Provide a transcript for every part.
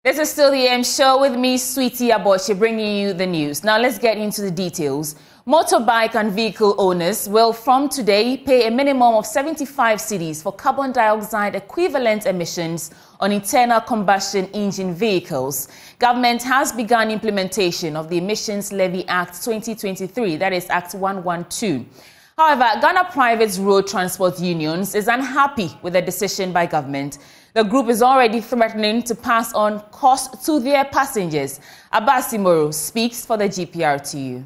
This is still the AM show with me, Sweetie Abochie, bringing you the news. Now let's get into the details. Motorbike and vehicle owners will from today pay a minimum of 75 cedis for carbon dioxide equivalent emissions on internal combustion engine vehicles. Government has begun implementation of the Emissions Levy Act 2023, that is Act 112. However, Ghana Private Road Transport Unions is unhappy with the decision by government. The group is already threatening to pass on costs to their passengers. Abochie Moro speaks for the GPRTU.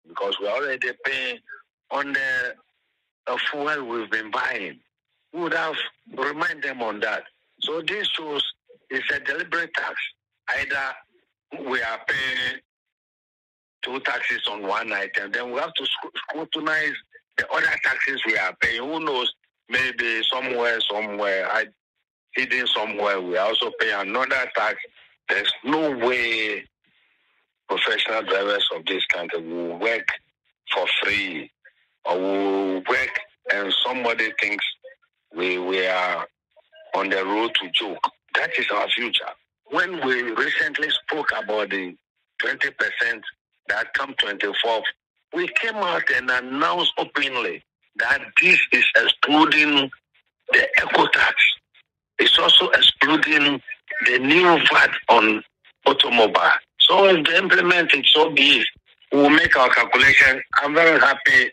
Because we're already paying on the fuel we've been buying. We would have remind them on that. So this shows it's a deliberate tax. Either we are paying two taxes on one item, then we have to scrutinize the other taxes we are paying. Who knows? Maybe somewhere, hidden somewhere, we also pay another tax. There's no way professional drivers of this country will work for free or will work and somebody thinks we are on the road to joke. That is our future. When we recently spoke about the 20% that come 24th, we came out and announced openly that this is excluding the eco tax. It's also excluding the new VAT on automobile. So if they implement it, so be it. We'll make our calculation. I'm very happy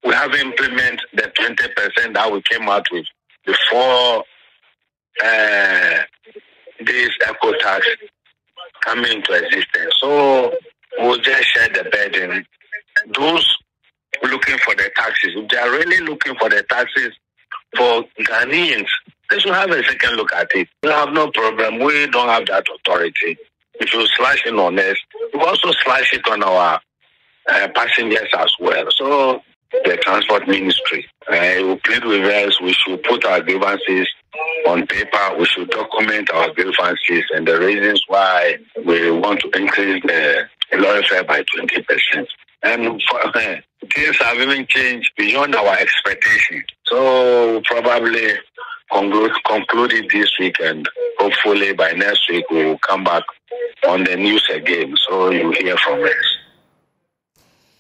we have implemented the 20% that we came out with before this eco tax coming into existence. So we'll just share the burden. Those looking for the taxes, if they are really looking for the taxes for Ghanaians, they should have a second look at it. We have no problem. We don't have that authority. If you slash it on us, we also slash it on our passengers as well. So the transport ministry will plead with us. We should put our grievances on paper. We should document our grievances and the reasons why we want to increase the lorry fare by 20%. And things have even changed beyond our expectation. So probably conclude it this week, and hopefully by next week we will come back on the news again. So you hear from us.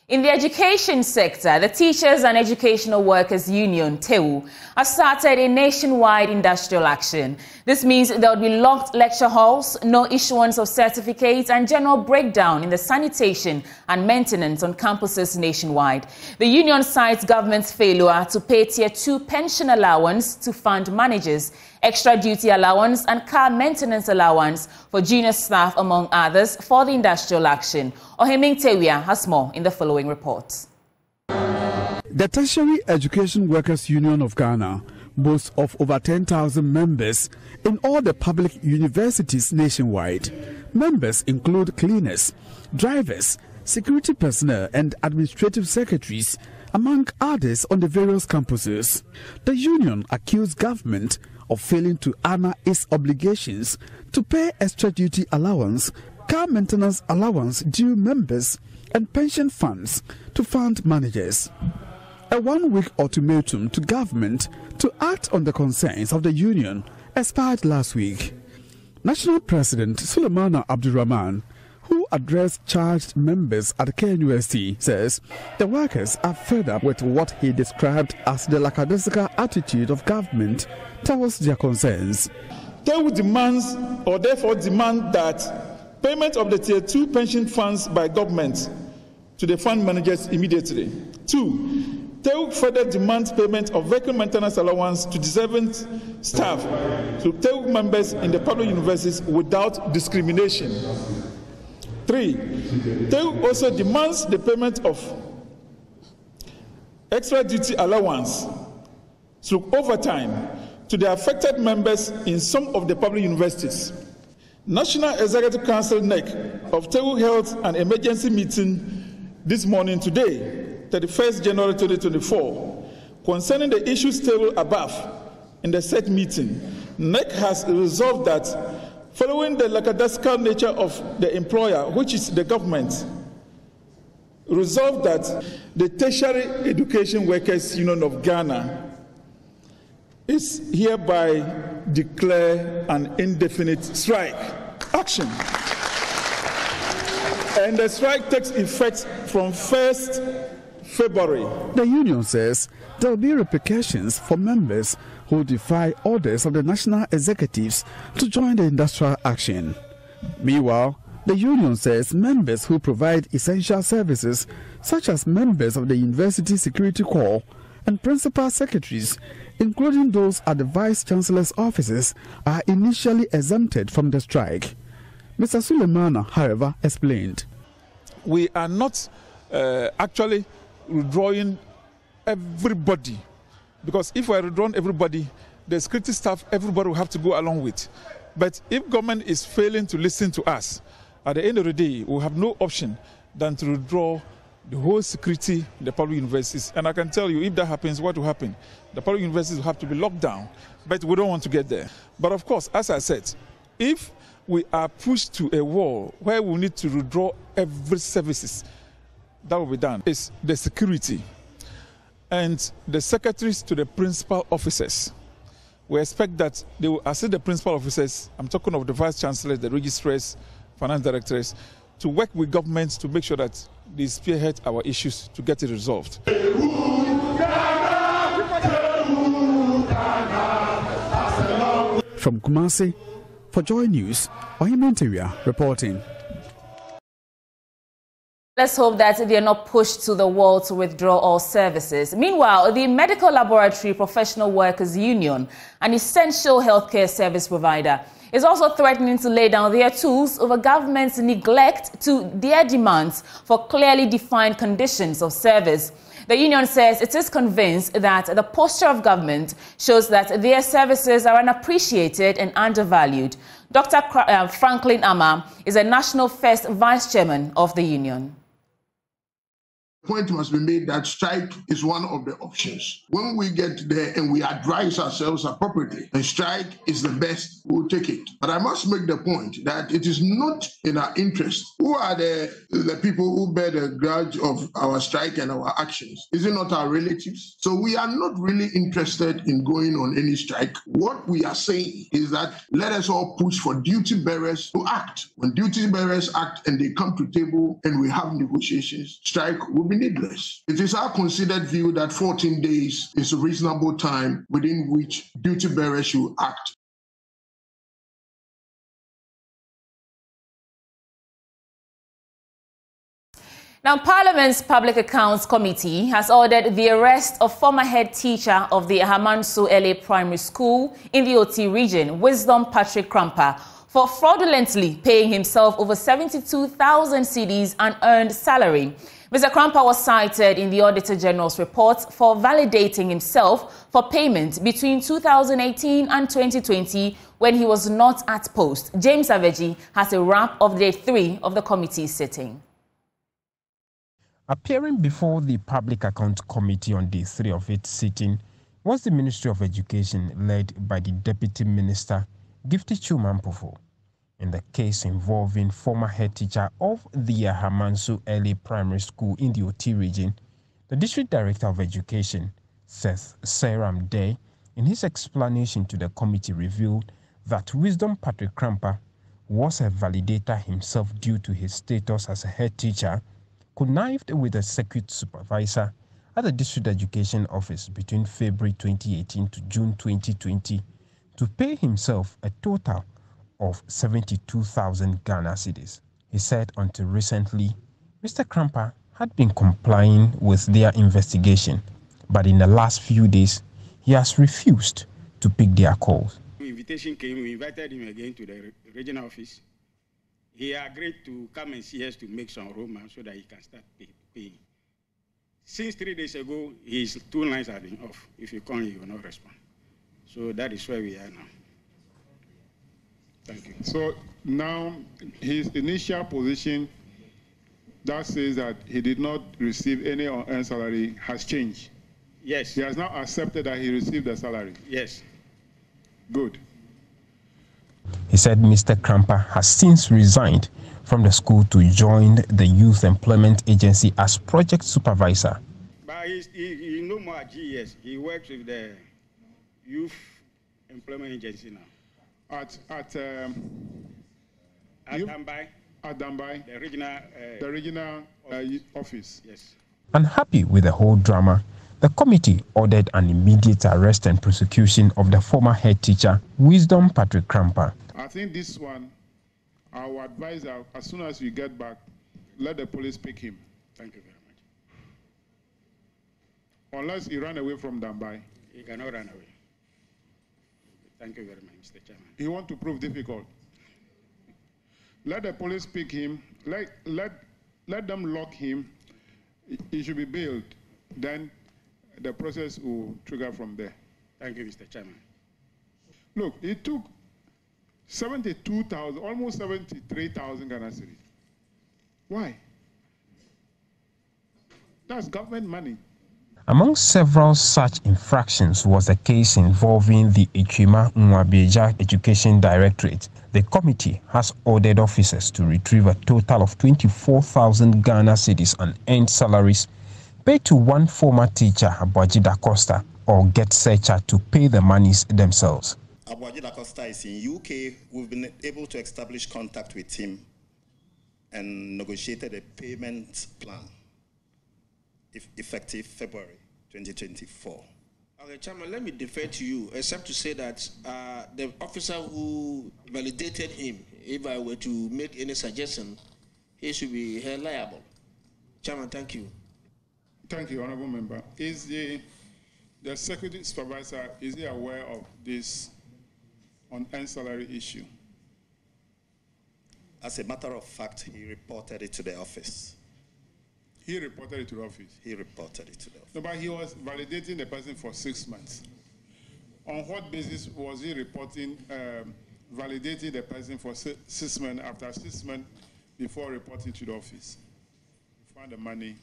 In the education sector, the Teachers and Educational Workers Union, TEU, has started a nationwide industrial action. This means there will be locked lecture halls, no issuance of certificates, and general breakdown in the sanitation and maintenance on campuses nationwide. The union cites government's failure to pay Tier 2 pension allowance to fund managers, extra duty allowance, and car maintenance allowance for junior staff, among others, for the industrial action. Oheming Tewia has more in the following report. The Tertiary Education Workers Union of Ghana boasts of over 10,000 members in all the public universities nationwide. Members include cleaners, drivers, security personnel, and administrative secretaries, among others, on the various campuses. The union accused government of failing to honor its obligations to pay extra duty allowance, car maintenance allowance due members, and pension funds to fund managers. A one-week ultimatum to government to act on the concerns of the union expired last week. National President Sulemana Abdulrahman, who addressed charged members at KNUST, says the workers are fed up with what he described as the lackadaisical attitude of government towards their concerns. TEU demands, or therefore demand, that payment of the Tier 2 pension funds by government to the fund managers immediately. 2. TEU further demands payment of vehicle maintenance allowance to deserving staff, to TEU members in the public universities without discrimination. 3. TEU also demands the payment of extra duty allowance through overtime to the affected members in some of the public universities. National Executive Council NEC of TEU held an emergency meeting this morning today, 31st January 2024, concerning the issues tabled above in the said meeting. NEC has resolved that following the lackadaisical nature of the employer, which is the government, resolved that the Tertiary Education Workers Union of Ghana is hereby declare an indefinite strike action. And the strike takes effect from 1st February. The union says there will be repercussions for members who defy orders of the national executives to join the industrial action. Meanwhile, the union says members who provide essential services, such as members of the University Security Corps and principal secretaries, including those at the Vice-Chancellor's offices, are initially exempted from the strike. Mr. Suleimana, however, explained. We are not actually withdrawing everybody, because if we are withdrawing everybody, the security staff, everybody will have to go along with. But if government is failing to listen to us, at the end of the day, we have no option than to withdraw the whole security in the public universities. And I can tell you, if that happens, what will happen? The public universities will have to be locked down, but we don't want to get there. But of course, as I said, if we are pushed to a wall where we need to withdraw every services, that will be done. It's the security and the secretaries to the principal officers. We expect that they will assist the principal officers, I'm talking of the vice chancellors, the registrars, finance directors, to work with governments to make sure that they spearhead our issues to get it resolved. From Kumasi, for JoyNews, Ohimenteria reporting. Let's hope that they are not pushed to the wall to withdraw all services. Meanwhile, the Medical Laboratory Professional Workers Union, an essential healthcare service provider, is also threatening to lay down their tools over government's neglect to their demands for clearly defined conditions of service. The union says it is convinced that the posture of government shows that their services are unappreciated and undervalued. Dr. Franklin Amma is a national first vice chairman of the union. Point must be made that strike is one of the options. When we get there and we advise ourselves appropriately, and strike is the best, we'll take it. But I must make the point that it is not in our interest. Who are the people who bear the grudge of our strike and our actions? Is it not our relatives? So we are not really interested in going on any strike. What we are saying is that let us all push for duty bearers to act. When duty bearers act and they come to table and we have negotiations, strike will be needless. It is our considered view that 14 days is a reasonable time within which duty bearers should act. Now, Parliament's Public Accounts Committee has ordered the arrest of former head teacher of the Ahamanso LA Primary School in the OT region, Wisdom Patrick Krampa, for fraudulently paying himself over 72,000 cedis unearned salary. Mr. Krampa was cited in the Auditor General's report for validating himself for payment between 2018 and 2020 when he was not at post. James Aveji has a wrap of day 3 of the committee's sitting. Appearing before the Public Accounts Committee on day 3 of its sitting was the Ministry of Education led by the Deputy Minister, Gifty Chumampofo, in the case involving former head teacher of the Ahamanso LA Primary School in the OT region. The District Director of Education, Seth Seram Day, in his explanation to the committee revealed that Wisdom Patrick Krampa was a validator himself due to his status as a head teacher, connived with a circuit supervisor at the District Education Office between February 2018 to June 2020 to pay himself a total of 72,000 Ghana cedis. He said until recently, Mr. Krampa had been complying with their investigation, but in the last few days, he has refused to pick their calls. The invitation came, we invited him again to the regional office. He agreed to come and see us to make some romance so that he can start paying. Since 3 days ago, his 2 lines have been off. If you call, he will not respond. So that is where we are now. Thank you. So now his initial position that says that he did not receive any unearned salary has changed. Yes. He has now accepted that he received the salary. Yes. Good. He said Mr. Krampa has since resigned from the school to join the Youth Employment Agency as project supervisor. But he's no more at GES. He works with the Youth employment agency now. At Dambai. At Dambai. The regional office. Yes. Unhappy with the whole drama, the committee ordered an immediate arrest and prosecution of the former head teacher, Wisdom Patrick Krampa. I think this one, I will advise that as soon as we get back, let the police pick him. Thank you very much. Unless he ran away from Dambai. He cannot run away. Thank you very much, Mr. Chairman. He wants to prove difficult. Let the police pick him. Let them lock him. He should be bailed. Then the process will trigger from there. Thank you, Mr. Chairman. Look, it took 72,000, almost 73,000 Ghana cedis. Why? That's government money. Among several such infractions was a case involving the Echima Nwabeja Education Directorate. The committee has ordered officers to retrieve a total of 24,000 Ghana cedis and earned salaries paid to one former teacher, Abochie Da Costa, or get searcher to pay the monies themselves. Abochie Da Costa is in UK. We've been able to establish contact with him and negotiated a payment plan effective February 2024. Okay, Chairman, let me defer to you, except to say that the officer who validated him, if I were to make any suggestion, he should be held liable. Chairman, thank you. Thank you, Honorable Member. Is the security supervisor, is he aware of this unearned salary issue? As a matter of fact, he reported it to the office. He reported it to the office? He reported it to the office. No, but he was validating the person for 6 months. On what basis was he reporting, validating the person for 6 months, after 6 months, before reporting to the office? He found the money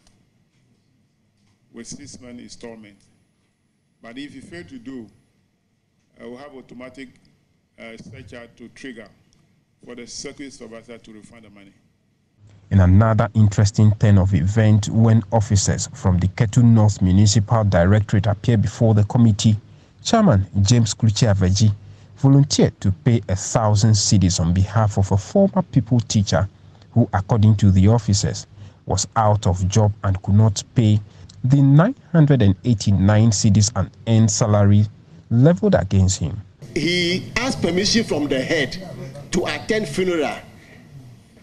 with 6 month installment. But if he failed to do, we'll have automatic searcher to trigger for the security supervisor to refund the money. In another interesting turn of event, when officers from the Ketu North Municipal Directorate appeared before the committee, Chairman James Kluchi-Aveji volunteered to pay 1,000 cedis on behalf of a former people teacher who, according to the officers, was out of job and could not pay the 989 cedis and earned salary leveled against him. He asked permission from the head to attend funeral.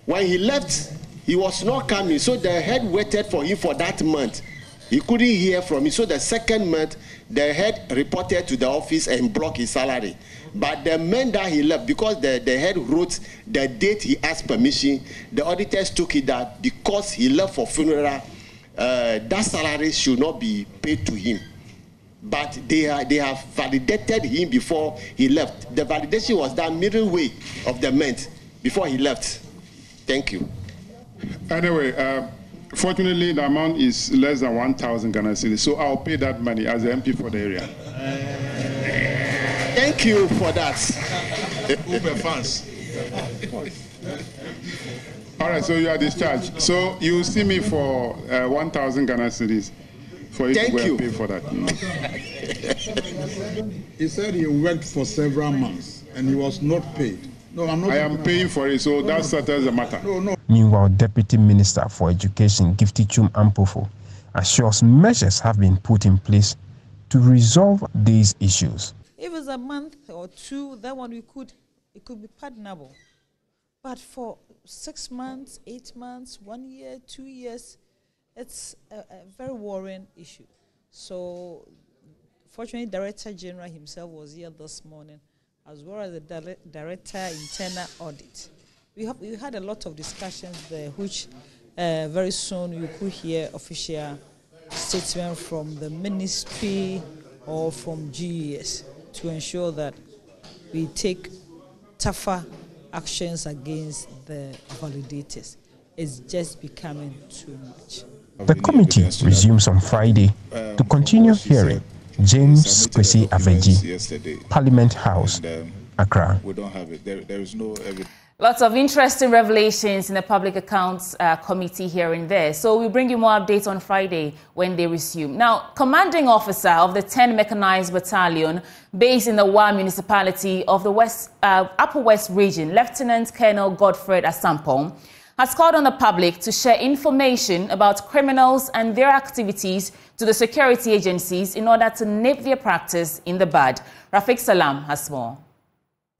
When he left, he was not coming, so the head waited for him for that month. He couldn't hear from him, so the second month, the head reported to the office and blocked his salary. But the month that he left, because the head wrote the date he asked permission, the auditors took it that because he left for funeral, that salary should not be paid to him. But they have validated him before he left. The validation was done middle way of the month before he left. Thank you. Anyway, fortunately, the amount is less than 1,000 Ghana cedis, so I'll pay that money as the MP for the area. Thank you for that. Uber fans. All right, so you are discharged. So you see me for 1,000 Ghana cedis for you to go and pay for that. He said he worked for several months and he was not paid. No, I'm not. I am paying for it, so that settles the matter. No. Meanwhile, Deputy Minister for Education, Gifty Chum Ampofo, assures measures have been put in place to resolve these issues. If it's a month or two, that one it could be pardonable. But for 6 months, 8 months, 1 year, 2 years, it's a very worrying issue. So, fortunately, Director General himself was here this morning, as well as the Director Internal Audit. We had a lot of discussions there, which very soon you could hear official statement from the ministry or from GES to ensure that we take tougher actions against the validators. It's just becoming too much. The committee resumes on Friday to continue hearing James Kwesi Aveji, Parliament House, Accra. We don't have it. There is no evidence. Lots of interesting revelations in the Public Accounts Committee here and there. So we'll bring you more updates on Friday when they resume. Now, commanding officer of the 10 Mechanized Battalion based in the Wa municipality of the Upper West region, Lieutenant Colonel Godfred Asampong, has called on the public to share information about criminals and their activities to the security agencies in order to nip their practice in the bud. Rafiq Salam has more.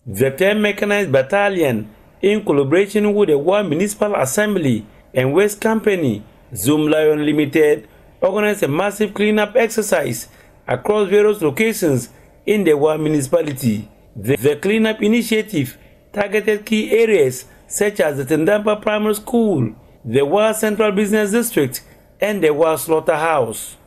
The 10 Mechanized Battalion, in collaboration with the Wa Municipal Assembly and Waste Company, Zoom Lion Limited, organized a massive cleanup exercise across various locations in the Wa municipality. The cleanup initiative targeted key areas such as the Tendampa Primary School, the Wa Central Business District, and the Wa Slaughterhouse.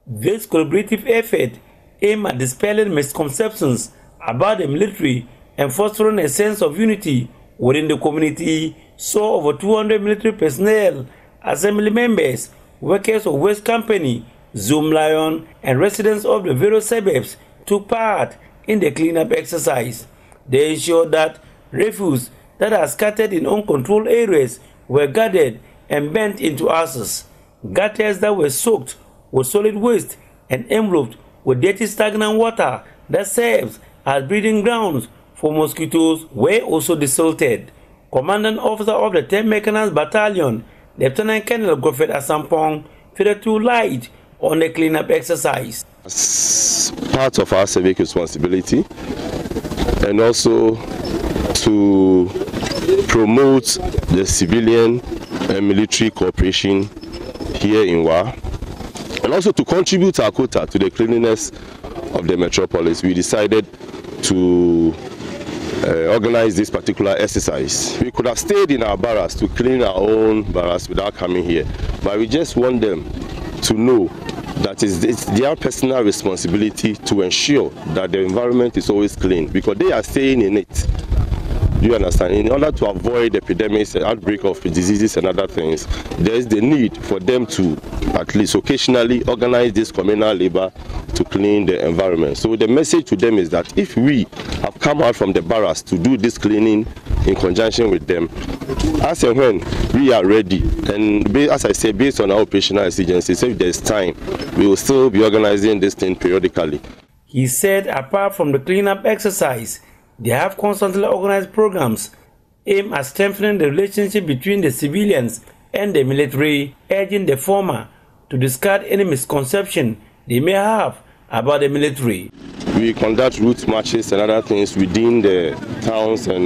This collaborative effort aimed at dispelling misconceptions about the military and fostering a sense of unity within the community. Saw over 200 military personnel, assembly members, workers of Waste Company, Zoom Lion, and residents of the various suburbs took part in the cleanup exercise. They ensured that refuse that are scattered in uncontrolled areas were gathered and burnt into ashes. Gutters that were soaked with solid waste and enveloped with dirty stagnant water that serves as breeding grounds for mosquitoes were also desalted. Commandant Officer of the 10 Mechanized Battalion, Lieutenant Colonel Godfred Asampong, further to light on the cleanup exercise. As part of our civic responsibility, and also to promote the civilian and military cooperation here in Wa, and also to contribute our quota to the cleanliness of the metropolis, we decided to organize this particular exercise. We could have stayed in our barracks to clean our own barracks without coming here, but we just want them to know that it's their personal responsibility to ensure that the environment is always clean, because they are staying in it. You understand? In order to avoid epidemics and outbreak of diseases and other things, there is the need for them to at least occasionally organize this communal labor to clean the environment. So the message to them is that if we have come out from the barracks to do this cleaning in conjunction with them, as and when we are ready, and as I say, based on our operational exigencies, if there's time, we will still be organizing this thing periodically. He said apart from the cleanup exercise, they have constantly organized programs aimed at strengthening the relationship between the civilians and the military, urging the former to discard any misconception they may have about the military. We conduct route marches and other things within the towns and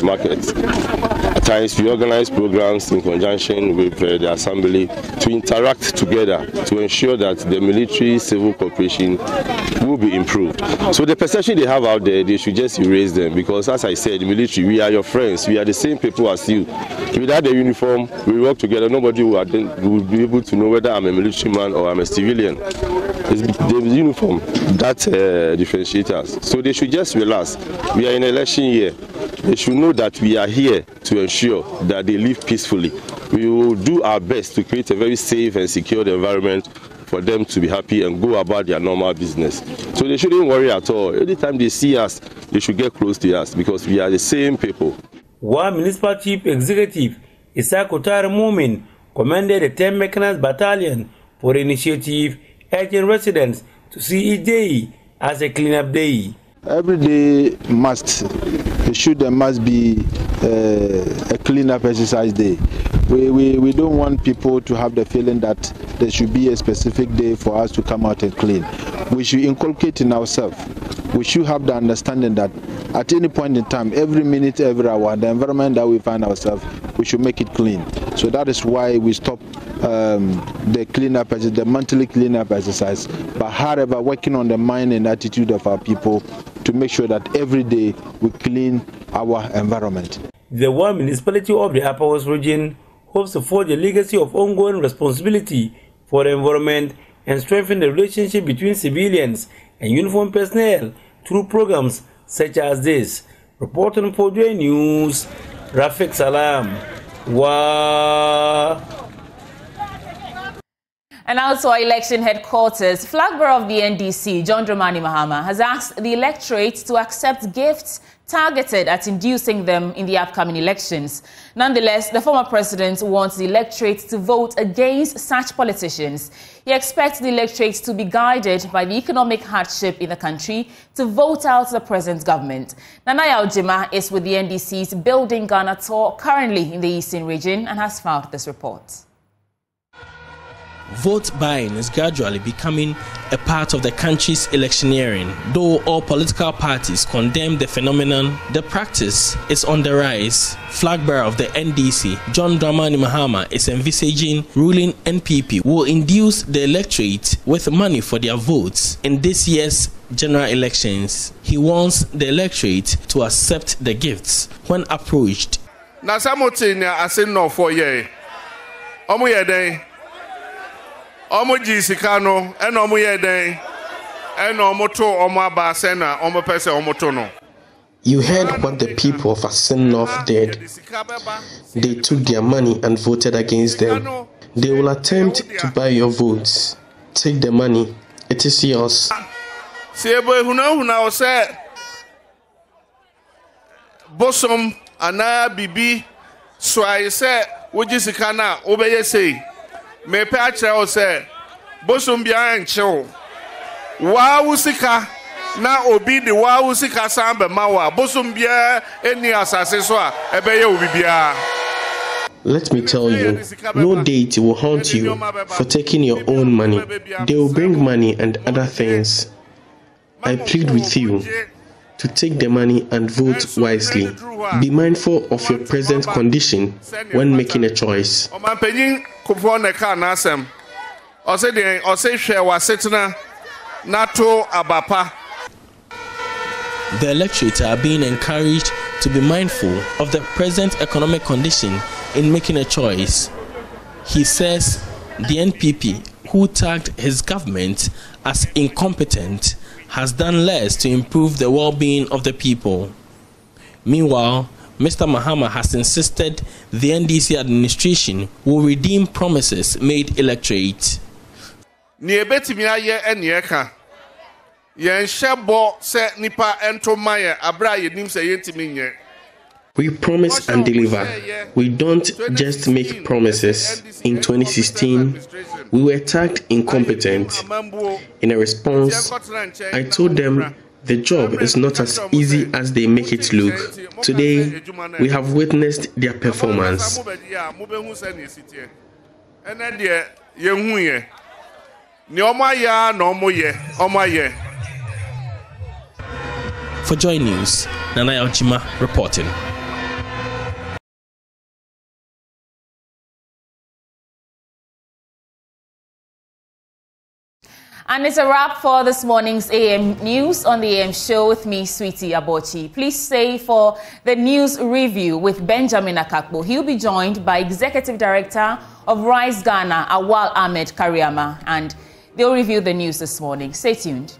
markets. At times we organize programs in conjunction with the assembly to interact together to ensure that the military-civil cooperation will be improved. So the perception they have out there, they should just erase them, because as I said, the military, we are your friends, we are the same people as you. Without the uniform, we work together, nobody will be able to know whether I'm a military man or I'm a civilian. It's the uniform that differentiates us. So they should just relax. We are in election year. They should know that we are here to ensure that they live peacefully. We will do our best to create a very safe and secure environment for them to be happy and go about their normal business. So they shouldn't worry at all. Anytime they see us, they should get close to us, because we are the same people. One Municipal Chief Executive, Issa Kotare Mumin, commended the 10 Mechanized Battalion for the initiative, urging residents to see each day as a cleanup day. Every day must be a cleanup exercise day. We don't want people to have the feeling that there should be a specific day for us to come out and clean. We should inculcate in ourselves. We should have the understanding that at any point in time, every minute, every hour, the environment that we find ourselves, we should make it clean. So that is why we stop the cleanup, the monthly cleanup exercise, but however, working on the mind and attitude of our people to make sure that every day we clean our environment. The one municipality of the Upper West region hopes to forge a legacy of ongoing responsibility for the environment and strengthen the relationship between civilians and uniformed personnel through programs such as this. Reporting for JoyNews, Rafiq Salam. Wa. And also our election headquarters, flag bearer of the NDC, John Dramani Mahama, has asked the electorate to accept gifts targeted at inducing them in the upcoming elections. Nonetheless, the former president wants the electorate to vote against such politicians. He expects the electorate to be guided by the economic hardship in the country to vote out the present government. Nanaya Ojima is with the NDC's Building Ghana tour currently in the Eastern region and has filed this report. Vote buying is gradually becoming a part of the country's electioneering. Though all political parties condemn the phenomenon, the practice is on the rise. Flag bearer of the NDC, John Dramani Mahama, is envisaging ruling NPP will induce the electorate with money for their votes in this year's general elections. He wants the electorate to accept the gifts when approached. Omo jisikano eno omo yeden eno omo to omo abase na omo pese omo to no. You heard what the people of Asin did. They took their money and voted against them. They will attempt to buy your votes. Take the money. It is yours. Siebo huna ose bosom ana bibi so ayi se wojisikana obeye sei. Me pe achire o se bosom bia enchew wa usika na obi de wa usika sambe mawa bosom bia eni asase so a ebeye obi bia. Let me tell you, no deity will haunt you for taking your own money. They will bring money and other things. I plead with you to take the money and vote wisely. Be mindful of your present condition when making a choice. The electorate are being encouraged to be mindful of the present economic condition in making a choice. He says the NPP, who tagged his government as incompetent, has done less to improve the well-being of the people. Meanwhile, Mr. Mahama has insisted the NDC administration will redeem promises made electorate. We promise and deliver. We don't just make promises. In 2016, we were tagged incompetent. In a response, I told them the job is not as easy as they make it look. Today, we have witnessed their performance. For JoyNews, Nanaya Ojima reporting. And it's a wrap for this morning's AM News on the AM show with me, Sweetie Abochie. Please stay for the news review with Benjamin Akakbo. He'll be joined by Executive Director of Rise Ghana, Awal Ahmed Kariama, and they'll review the news this morning. Stay tuned.